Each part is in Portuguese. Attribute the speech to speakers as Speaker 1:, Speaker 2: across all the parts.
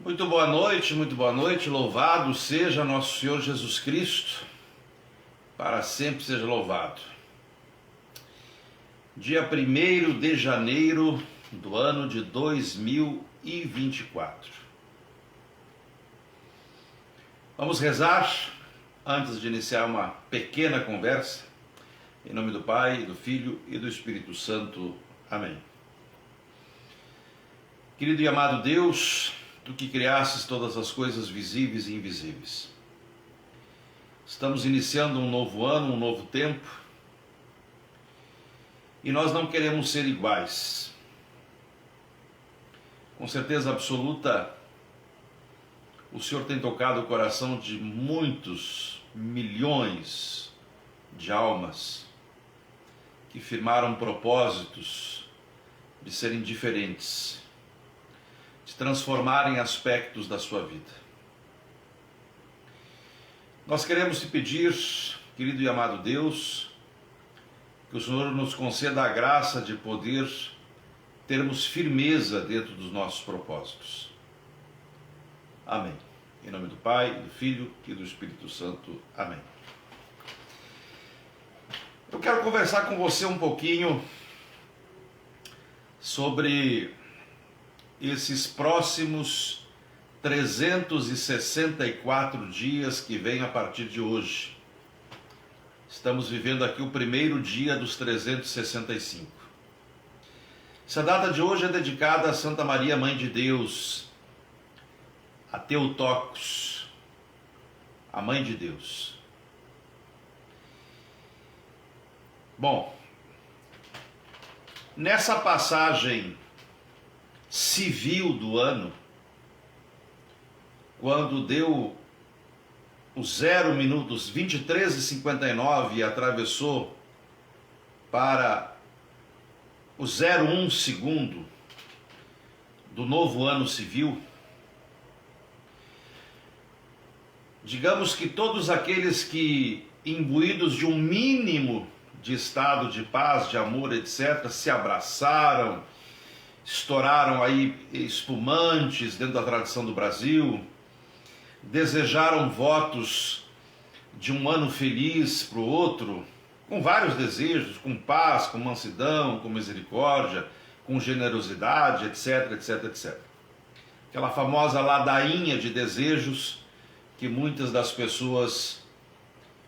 Speaker 1: Muito boa noite, louvado seja nosso Senhor Jesus Cristo, para sempre seja louvado. Dia 1º de janeiro do ano de 2024. Vamos rezar antes de iniciar uma pequena conversa, em nome do Pai, do Filho e do Espírito Santo. Amém. Querido e amado Deus, Tu que criastes todas as coisas visíveis e invisíveis, estamos iniciando um novo ano, um novo tempo, e nós não queremos ser iguais. Com certeza absoluta, o Senhor tem tocado o coração de muitos milhões de almas que firmaram propósitos de serem diferentes, de transformarem aspectos da sua vida. Nós queremos te pedir, querido e amado Deus, que o Senhor nos conceda a graça de poder termos firmeza dentro dos nossos propósitos. Amém. Em nome do Pai, do Filho e do Espírito Santo. Amém. Eu quero conversar com você um pouquinho sobre esses próximos 364 dias que vêm a partir de hoje. Estamos vivendo aqui o primeiro dia dos 365. Essa data de hoje é dedicada a Santa Maria, Mãe de Deus, a Theotokos, a Mãe de Deus. Bom, nessa passagem civil do ano, quando deu os 0 minutos 23h59 e atravessou para o 01 segundo do novo ano civil, digamos que todos aqueles que, imbuídos de um mínimo de estado de paz, de amor, etc., se abraçaram, estouraram aí espumantes dentro da tradição do Brasil, desejaram votos de um ano feliz para o outro, com vários desejos, com paz, com mansidão, com misericórdia, com generosidade, etc, etc, etc. Aquela famosa ladainha de desejos que muitas das pessoas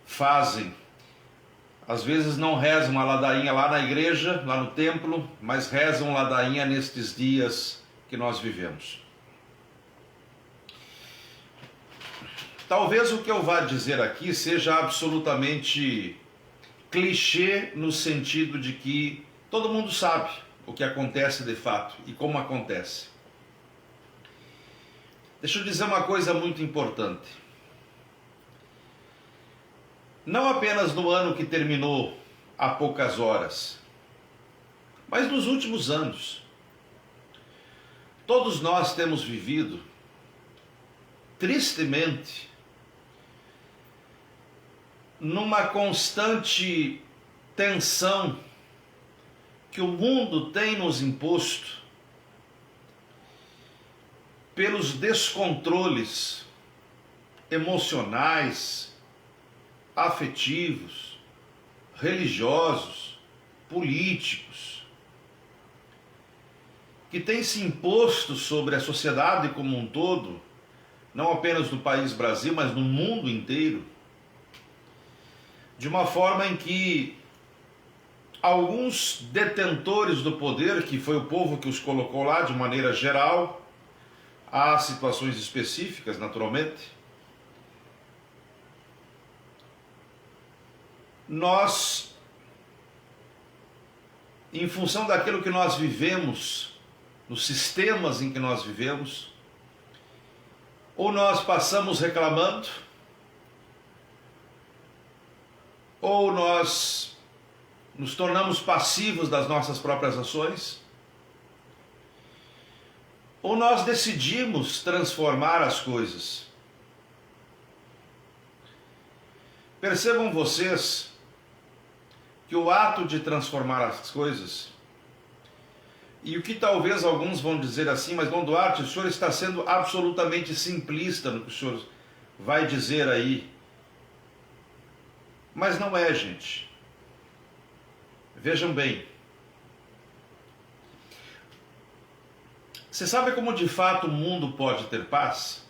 Speaker 1: fazem. Às vezes não rezam uma ladainha lá na igreja, lá no templo, mas rezam ladainha nestes dias que nós vivemos. Talvez o que eu vá dizer aqui seja absolutamente clichê, no sentido de que todo mundo sabe o que acontece de fato e como acontece. Deixa eu dizer uma coisa muito importante. Não apenas no ano que terminou há poucas horas, mas nos últimos anos. Todos nós temos vivido, tristemente, numa constante tensão que o mundo tem nos imposto pelos descontroles emocionais, afetivos, religiosos, políticos, que tem se imposto sobre a sociedade como um todo, não apenas no país Brasil, mas no mundo inteiro, de uma forma em que alguns detentores do poder, que foi o povo que os colocou lá de maneira geral, há situações específicas, naturalmente, nós, em função daquilo que nós vivemos, nos sistemas em que nós vivemos, ou nós passamos reclamando, ou nós nos tornamos passivos das nossas próprias ações, ou nós decidimos transformar as coisas. Percebam vocês que o ato de transformar as coisas E o que talvez alguns vão dizer assim, mas Dom Duarte, o senhor está sendo absolutamente simplista no que o senhor vai dizer aí. Mas não é, gente. Vejam bem. Você sabe como de fato o mundo pode ter paz?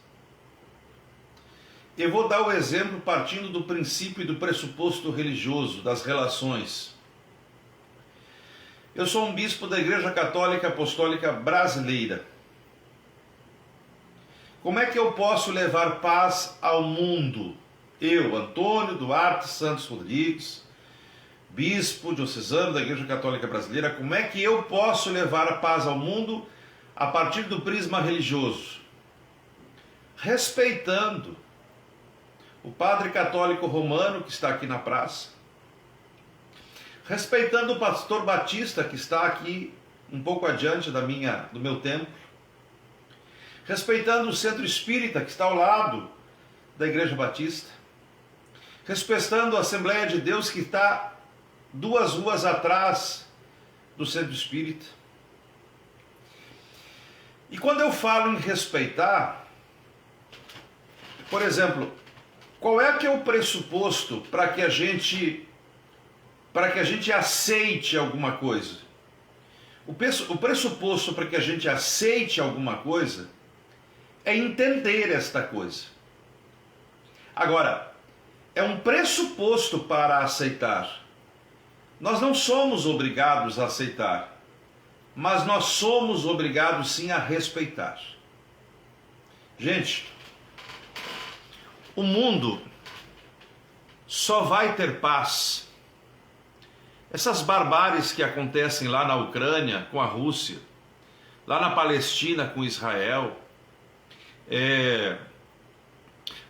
Speaker 1: Eu vou dar o exemplo partindo do princípio e do pressuposto religioso, das relações. Eu sou um bispo da Igreja Católica Apostólica Brasileira. Como é que eu posso levar paz ao mundo? Eu, Antônio Duarte Santos Rodrigues, bispo diocesano da Igreja Católica Brasileira, como é que eu posso levar a paz ao mundo a partir do prisma religioso? Respeitando o padre católico romano que está aqui na praça, respeitando o pastor Batista que está aqui um pouco adiante do meu templo, respeitando o centro espírita que está ao lado da Igreja Batista, respeitando a Assembleia de Deus que está 2 ruas atrás do centro espírita. E quando eu falo em respeitar, por exemplo, qual é que é o pressuposto para que a gente aceite alguma coisa? O pressuposto para que a gente aceite alguma coisa é entender esta coisa. Agora, é um pressuposto para aceitar. Nós não somos obrigados a aceitar, mas nós somos obrigados sim a respeitar. Gente, o mundo só vai ter paz. Essas barbáries que acontecem lá na Ucrânia com a Rússia, lá na Palestina com Israel,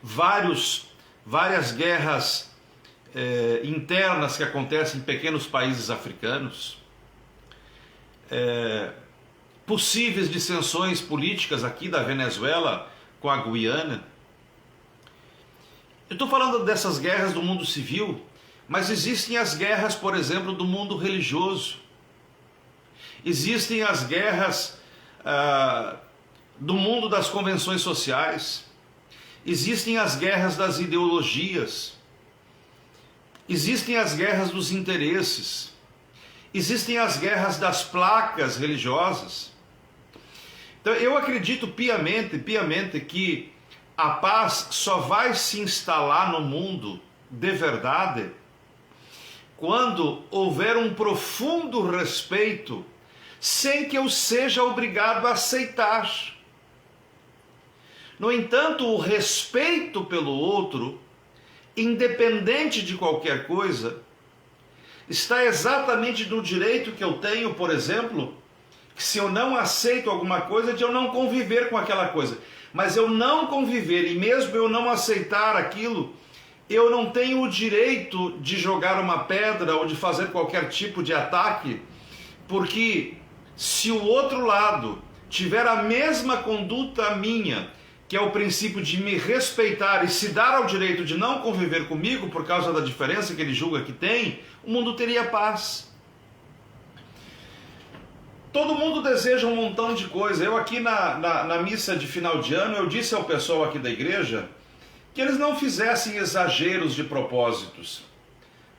Speaker 1: várias guerras internas que acontecem em pequenos países africanos, possíveis dissensões políticas aqui da Venezuela com a Guiana. Eu estou falando dessas guerras do mundo civil, mas existem as guerras, por exemplo, do mundo religioso. Existem as guerras do mundo das convenções sociais. Existem as guerras das ideologias. Existem as guerras dos interesses. Existem as guerras das placas religiosas. Então eu acredito piamente que a paz só vai se instalar no mundo de verdade quando houver um profundo respeito, sem que eu seja obrigado a aceitar. No entanto, o respeito pelo outro, independente de qualquer coisa, está exatamente no direito que eu tenho, por exemplo, que se eu não aceito alguma coisa, de eu não conviver com aquela coisa. Mas eu não conviver, e mesmo eu não aceitar aquilo, eu não tenho o direito de jogar uma pedra ou de fazer qualquer tipo de ataque, porque se o outro lado tiver a mesma conduta minha, que é o princípio de me respeitar e se dar ao direito de não conviver comigo por causa da diferença que ele julga que tem, o mundo teria paz. Todo mundo deseja um montão de coisa. Eu aqui na missa de final de ano, eu disse ao pessoal aqui da igreja que eles não fizessem exageros de propósitos.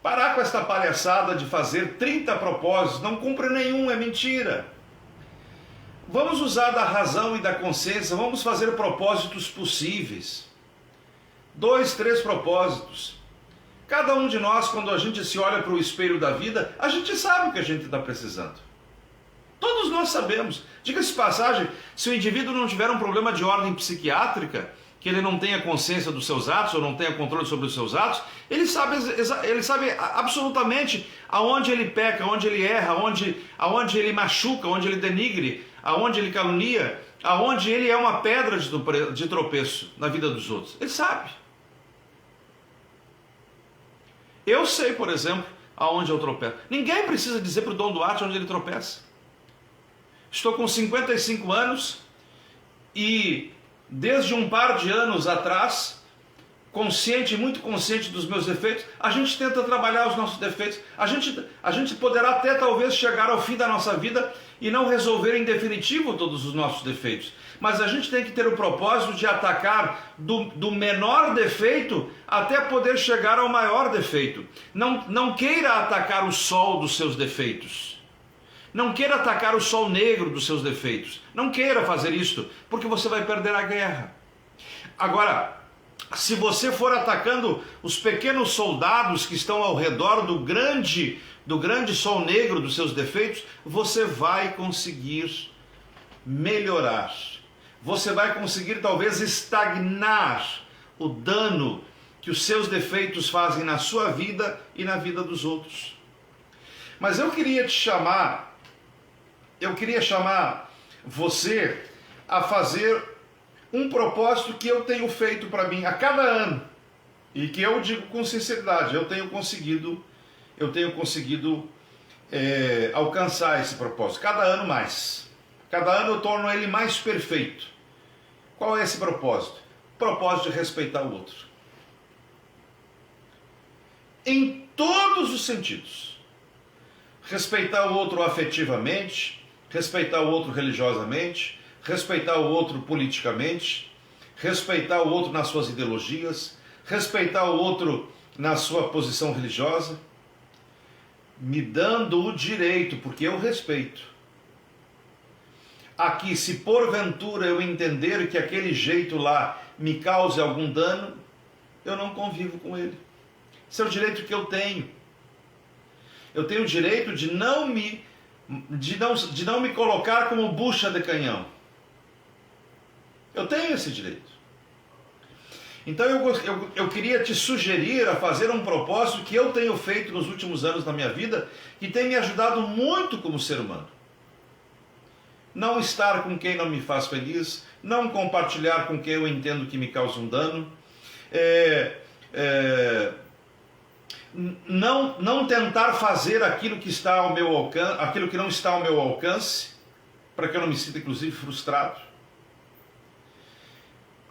Speaker 1: Parar com esta palhaçada de fazer 30 propósitos, não cumpre nenhum, é mentira. Vamos usar da razão e da consciência, vamos fazer propósitos possíveis. 2, 3 propósitos. Cada um de nós, quando a gente se olha para o espelho da vida, a gente sabe o que a gente está precisando. Todos nós sabemos. Diga-se de passagem, se o indivíduo não tiver um problema de ordem psiquiátrica, que ele não tenha consciência dos seus atos, ou não tenha controle sobre os seus atos, ele sabe absolutamente aonde ele peca, aonde ele erra, aonde ele machuca, aonde ele denigre, aonde ele calunia, aonde ele é uma pedra de tropeço na vida dos outros. Ele sabe. Eu sei, por exemplo, aonde eu tropeço. Ninguém precisa dizer para o Dom Duarte onde ele tropeça. Estou com 55 anos e desde um par de anos atrás consciente, muito consciente dos meus defeitos, a gente tenta trabalhar os nossos defeitos. A gente poderá até talvez chegar ao fim da nossa vida e não resolver em definitivo todos os nossos defeitos. Mas a gente tem que ter o propósito de atacar do menor defeito até poder chegar ao maior defeito. Não queira atacar o sol dos seus defeitos. Não queira atacar o sol negro dos seus defeitos. Não queira fazer isso, porque você vai perder a guerra. Agora, se você for atacando os pequenos soldados que estão ao redor do grande sol negro dos seus defeitos, você vai conseguir melhorar. Você vai conseguir talvez estagnar o dano que os seus defeitos fazem na sua vida e na vida dos outros. Mas eu queria chamar você a fazer um propósito que eu tenho feito para mim a cada ano e que eu digo com sinceridade, eu tenho conseguido alcançar esse propósito, cada ano mais. Cada ano eu torno ele mais perfeito. Qual é esse propósito? O propósito de respeitar o outro. Em todos os sentidos. Respeitar o outro afetivamente, respeitar o outro religiosamente, respeitar o outro politicamente, respeitar o outro nas suas ideologias, respeitar o outro na sua posição religiosa, me dando o direito, porque eu respeito. Aqui, se porventura eu entender que aquele jeito lá me cause algum dano, eu não convivo com ele. Esse é o direito que eu tenho. Eu tenho o direito de não me colocar como bucha de canhão. Eu tenho esse direito. Então eu queria te sugerir a fazer um propósito que eu tenho feito nos últimos anos da minha vida, que tem me ajudado muito como ser humano. Não estar com quem não me faz feliz, não compartilhar com quem eu entendo que me causa um dano, não tentar fazer aquilo que está ao meu alcance, aquilo que não está ao meu alcance, para que eu não me sinta inclusive frustrado.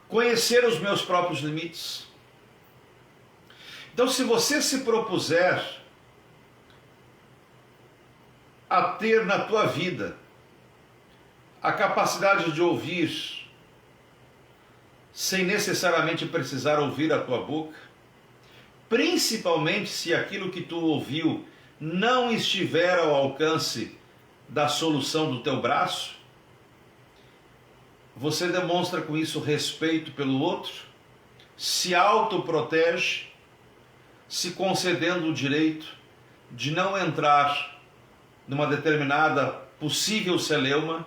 Speaker 1: Conhecer os meus próprios limites. Então, se você se propuser a ter na tua vida a capacidade de ouvir, sem necessariamente precisar ouvir a tua boca, principalmente se aquilo que tu ouviu não estiver ao alcance da solução do teu braço, você demonstra com isso respeito pelo outro, se autoprotege, se concedendo o direito de não entrar numa determinada possível celeuma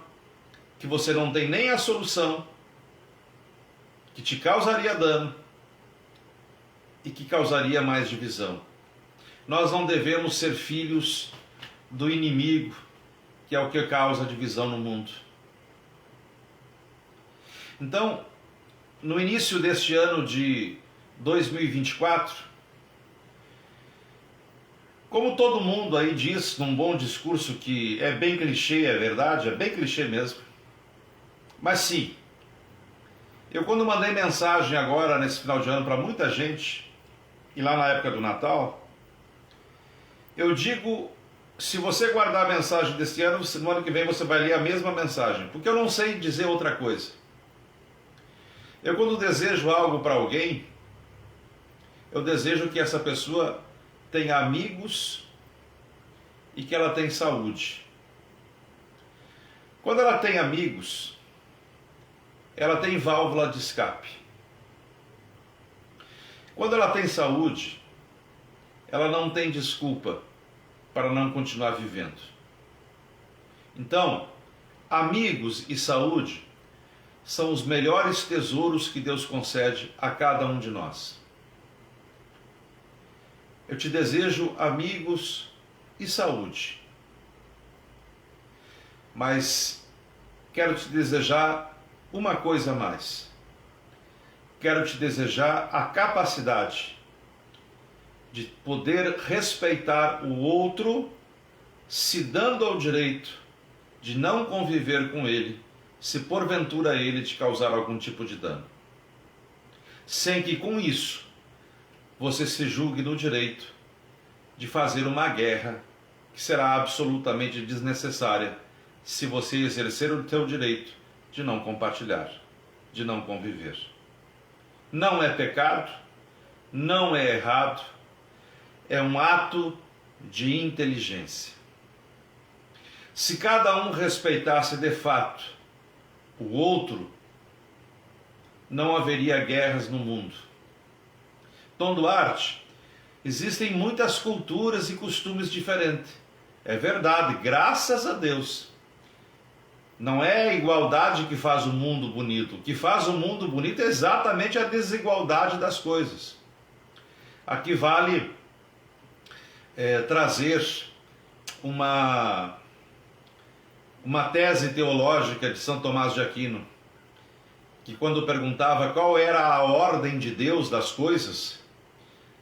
Speaker 1: que você não tem nem a solução, que te causaria dano e que causaria mais divisão. Nós não devemos ser filhos do inimigo, que é o que causa divisão no mundo. Então, no início deste ano de 2024, como todo mundo aí diz, num bom discurso que é bem clichê, é verdade, é bem clichê mesmo, mas sim, eu quando mandei mensagem agora nesse final de ano para muita gente, e lá na época do Natal, eu digo, se você guardar a mensagem desse ano, no ano que vem você vai ler a mesma mensagem, porque eu não sei dizer outra coisa. Eu quando desejo algo para alguém, eu desejo que essa pessoa tenha amigos e que ela tenha saúde. Quando ela tem amigos, ela tem válvula de escape. Quando ela tem saúde, ela não tem desculpa para não continuar vivendo. Então, amigos e saúde são os melhores tesouros que Deus concede a cada um de nós. Eu te desejo amigos e saúde, mas quero te desejar uma coisa a mais. Quero te desejar a capacidade de poder respeitar o outro, se dando ao direito de não conviver com ele, se porventura ele te causar algum tipo de dano. Sem que com isso você se julgue no direito de fazer uma guerra que será absolutamente desnecessária se você exercer o seu direito de não compartilhar, de não conviver. Não é pecado, não é errado, é um ato de inteligência. Se cada um respeitasse de fato o outro, não haveria guerras no mundo. Tom Duarte, existem muitas culturas e costumes diferentes. É verdade, graças a Deus. Não é a igualdade que faz o mundo bonito. O que faz o mundo bonito é exatamente a desigualdade das coisas. Aqui vale trazer uma tese teológica de São Tomás de Aquino, que quando perguntava qual era a ordem de Deus das coisas,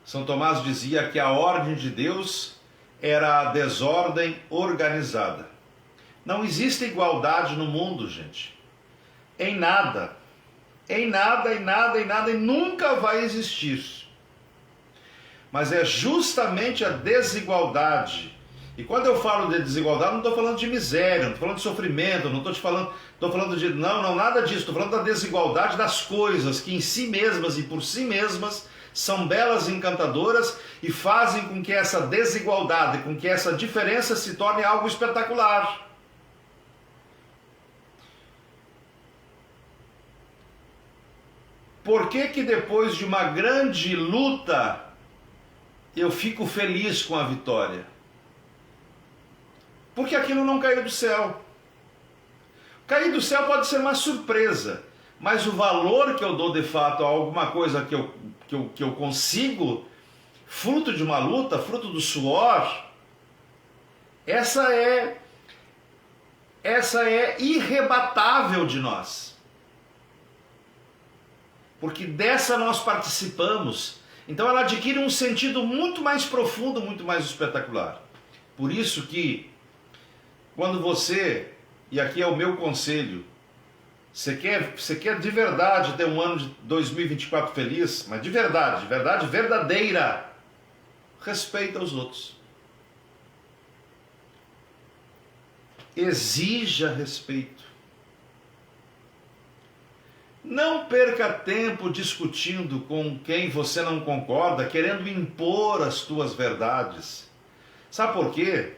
Speaker 1: São Tomás dizia que a ordem de Deus era a desordem organizada. Não existe igualdade no mundo, gente. Em nada. Em nada, em nada, em nada, e nunca vai existir. Mas é justamente a desigualdade. E quando eu falo de desigualdade, não estou falando de miséria, não estou falando de sofrimento, não estou falando de... Não, nada disso. Estou falando da desigualdade das coisas, que em si mesmas e por si mesmas são belas e encantadoras e fazem com que essa desigualdade, com que essa diferença se torne algo espetacular. Por que que depois de uma grande luta eu fico feliz com a vitória? Porque aquilo não caiu do céu. Cair do céu pode ser uma surpresa, mas o valor que eu dou de fato a alguma coisa que eu consigo, fruto de uma luta, fruto do suor, essa é irrebatável de nós. Porque dessa nós participamos. Então ela adquire um sentido muito mais profundo, muito mais espetacular. Por isso que quando você, e aqui é o meu conselho, você quer de verdade ter um ano de 2024 feliz, mas de verdade verdadeira, respeita os outros. Exija respeito. Não perca tempo discutindo com quem você não concorda, querendo impor as tuas verdades. Sabe por quê?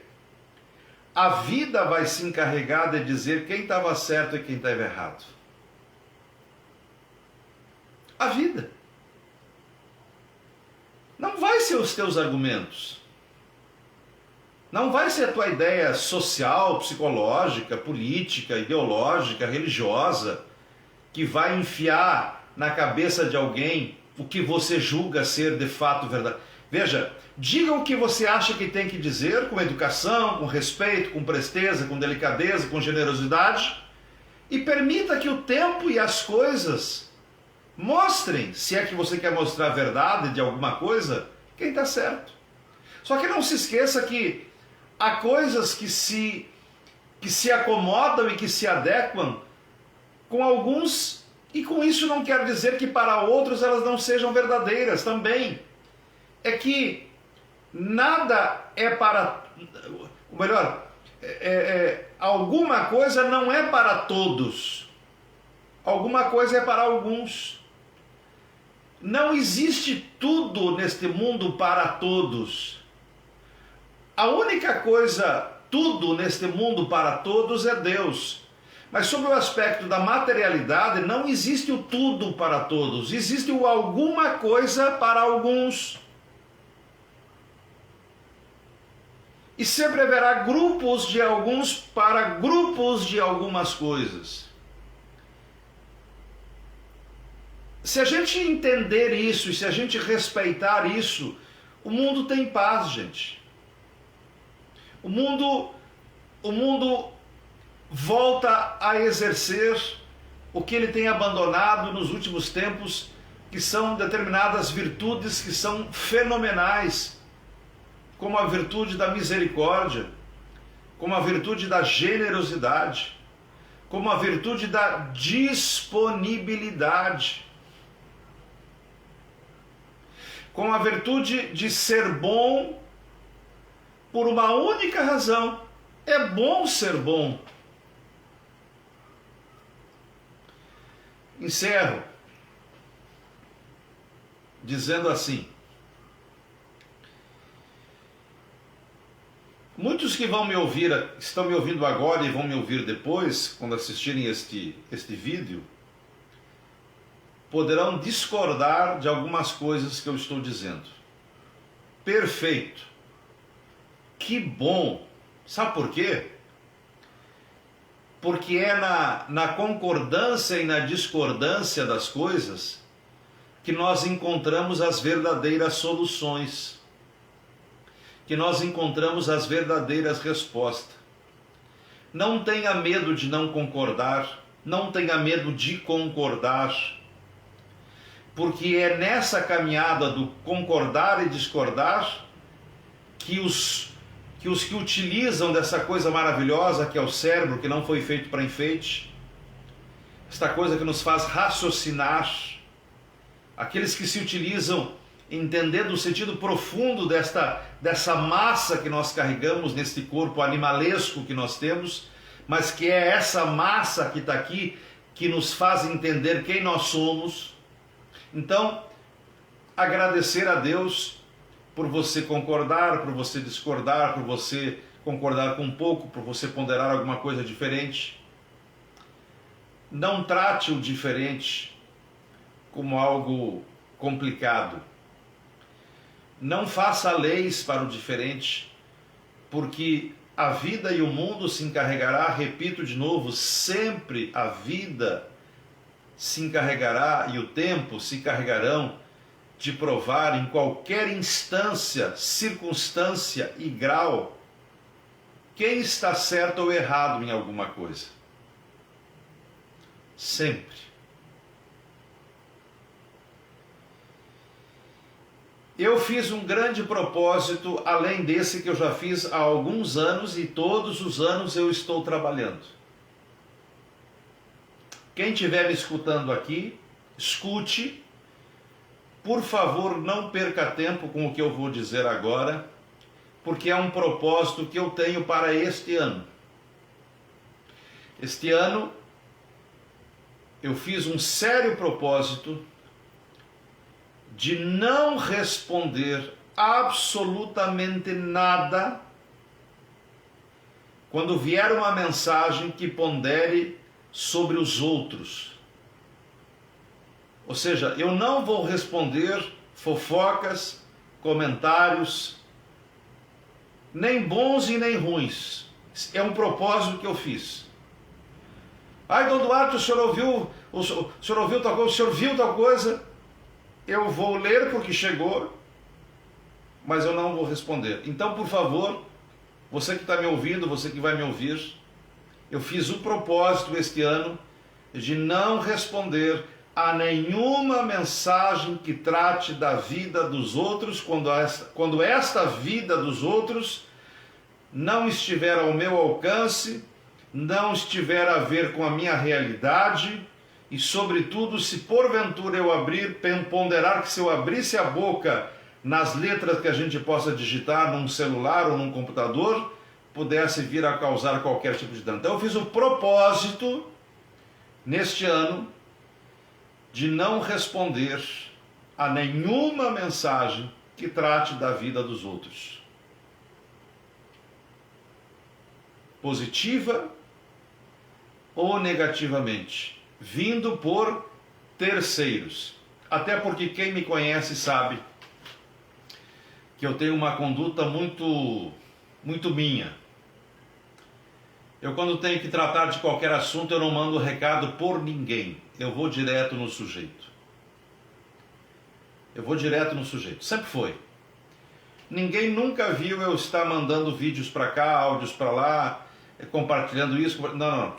Speaker 1: A vida vai se encarregar de dizer quem estava certo e quem estava errado. A vida. Não vai ser os teus argumentos. Não vai ser a tua ideia social, psicológica, política, ideológica, religiosa, que vai enfiar na cabeça de alguém o que você julga ser de fato verdade. Veja, diga o que você acha que tem que dizer com educação, com respeito, com presteza, com delicadeza, com generosidade, e permita que o tempo e as coisas mostrem, se é que você quer mostrar a verdade de alguma coisa, quem está certo. Só que não se esqueça que há coisas que se acomodam e que se adequam com alguns, e com isso não quer dizer que para outros elas não sejam verdadeiras também. É que nada é para... Ou melhor, alguma coisa não é para todos. Alguma coisa é para alguns. Não existe tudo neste mundo para todos. A única coisa, tudo neste mundo para todos é Deus. Mas sobre o aspecto da materialidade, não existe o tudo para todos. Existe o alguma coisa para alguns. E sempre haverá grupos de alguns para grupos de algumas coisas. Se a gente entender isso e se a gente respeitar isso, o mundo tem paz, gente. O mundo volta a exercer o que ele tem abandonado nos últimos tempos, que são determinadas virtudes que são fenomenais, como a virtude da misericórdia, como a virtude da generosidade, como a virtude da disponibilidade. com a virtude de ser bom por uma única razão. É bom ser bom. Encerro dizendo assim: muitos que vão me ouvir, estão me ouvindo agora e vão me ouvir depois, quando assistirem este vídeo, poderão discordar de algumas coisas que eu estou dizendo. Perfeito. Que bom. Sabe por quê? Porque é na concordância e na discordância das coisas que nós encontramos as verdadeiras soluções, que nós encontramos as verdadeiras respostas. Não tenha medo de não concordar, não tenha medo de concordar, porque é nessa caminhada do concordar e discordar que os que utilizam dessa coisa maravilhosa que é o cérebro, que não foi feito para enfeite, esta coisa que nos faz raciocinar, aqueles que se utilizam entendendo o sentido profundo dessa massa que nós carregamos neste corpo animalesco que nós temos, mas que é essa massa que está aqui que nos faz entender quem nós somos. Então, agradecer a Deus por você concordar, por você discordar, por você concordar com um pouco, por você ponderar alguma coisa diferente. Não trate o diferente como algo complicado. Não faça leis para o diferente, porque a vida e o mundo se encarregará, repito de novo, sempre a vida se encarregará e o tempo se encarregarão de provar em qualquer instância, circunstância e grau quem está certo ou errado em alguma coisa. Sempre. Eu fiz um grande propósito, além desse que eu já fiz há alguns anos, e todos os anos eu estou trabalhando. Quem estiver me escutando aqui, escute. Por favor, não perca tempo com o que eu vou dizer agora, porque é um propósito que eu tenho para este ano. Este ano, eu fiz um sério propósito de não responder absolutamente nada quando vier uma mensagem que pondere sobre os outros. Ou seja, eu não vou responder fofocas, comentários, nem bons e nem ruins. É um propósito que eu fiz. Ai, Dom Duarte, o senhor ouviu tal coisa, o senhor viu tal coisa? Eu vou ler porque chegou, mas eu não vou responder. Então, por favor, você que está me ouvindo, você que vai me ouvir, eu fiz o propósito este ano de não responder a nenhuma mensagem que trate da vida dos outros, quando esta vida dos outros não estiver ao meu alcance, não estiver a ver com a minha realidade, e sobretudo se porventura eu ponderar que se eu abrisse a boca nas letras que a gente possa digitar num celular ou num computador, pudesse vir a causar qualquer tipo de dano. Então eu fiz o propósito, neste ano, de não responder a nenhuma mensagem que trate da vida dos outros. Positiva ou negativamente, vindo por terceiros. Até porque quem me conhece sabe que eu tenho uma conduta muito minha. Eu, quando tenho que tratar de qualquer assunto, eu não mando recado por ninguém. Eu vou direto no sujeito. Eu vou direto no sujeito. Sempre foi. Ninguém nunca viu eu estar mandando vídeos para cá, áudios para lá, compartilhando isso. Não.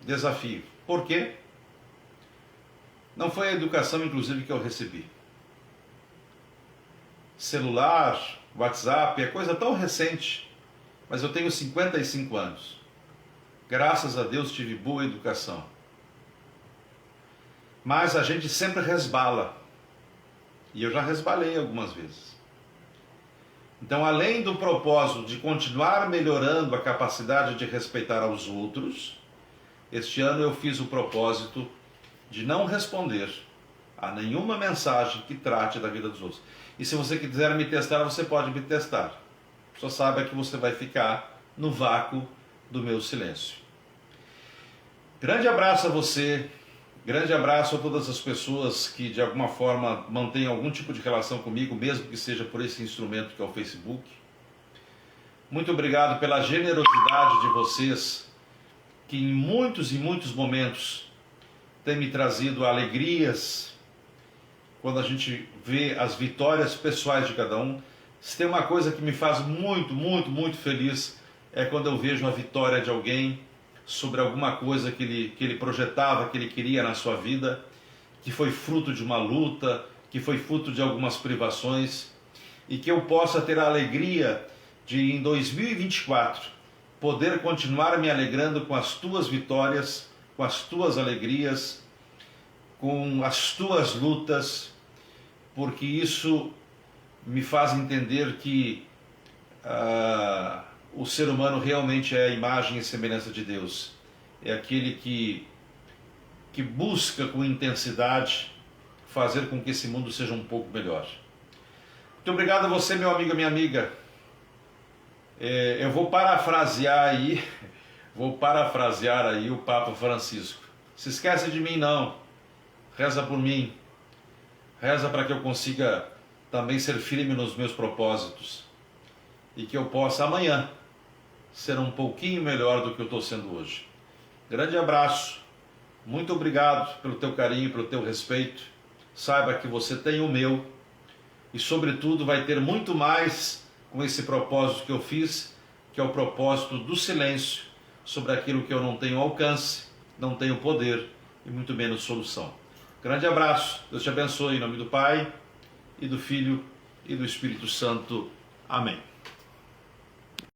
Speaker 1: Desafio. Por quê? Não foi a educação, inclusive, que eu recebi. Celular, WhatsApp, é coisa tão recente. Mas eu tenho 55 anos. Graças a Deus tive boa educação. Mas a gente sempre resbala. E eu já resbalei algumas vezes. Então, além do propósito de continuar melhorando a capacidade de respeitar aos outros, este ano eu fiz o propósito de não responder a nenhuma mensagem que trate da vida dos outros. E se você quiser me testar, você pode me testar. Só saiba que você vai ficar no vácuo do meu silêncio. Grande abraço a você, grande abraço a todas as pessoas que de alguma forma mantêm algum tipo de relação comigo, mesmo que seja por esse instrumento que é o Facebook. Muito obrigado pela generosidade de vocês, que em muitos e muitos momentos tem me trazido alegrias, quando a gente vê as vitórias pessoais de cada um. Se tem uma coisa que me faz muito, muito, muito feliz, é quando eu vejo a vitória de alguém sobre alguma coisa que ele projetava, que ele queria na sua vida, que foi fruto de uma luta, que foi fruto de algumas privações, e que eu possa ter a alegria de, em 2024, poder continuar me alegrando com as tuas vitórias, com as tuas alegrias, com as tuas lutas, porque isso me faz entender que o ser humano realmente é a imagem e semelhança de Deus. É aquele que busca com intensidade fazer com que esse mundo seja um pouco melhor. Muito obrigado a você, meu amigo e minha amiga. Eu vou parafrasear aí o Papa Francisco. Se esquece de mim não, reza por mim, reza para que eu consiga também ser firme nos meus propósitos e que eu possa amanhã ser um pouquinho melhor do que eu estou sendo hoje. Grande abraço, muito obrigado pelo teu carinho, pelo teu respeito. Saiba que você tem o meu e, sobretudo, vai ter muito mais com esse propósito que eu fiz, que é o propósito do silêncio sobre aquilo que eu não tenho alcance, não tenho poder e muito menos solução. Grande abraço, Deus te abençoe, em nome do Pai, e do Filho, e do Espírito Santo. Amém.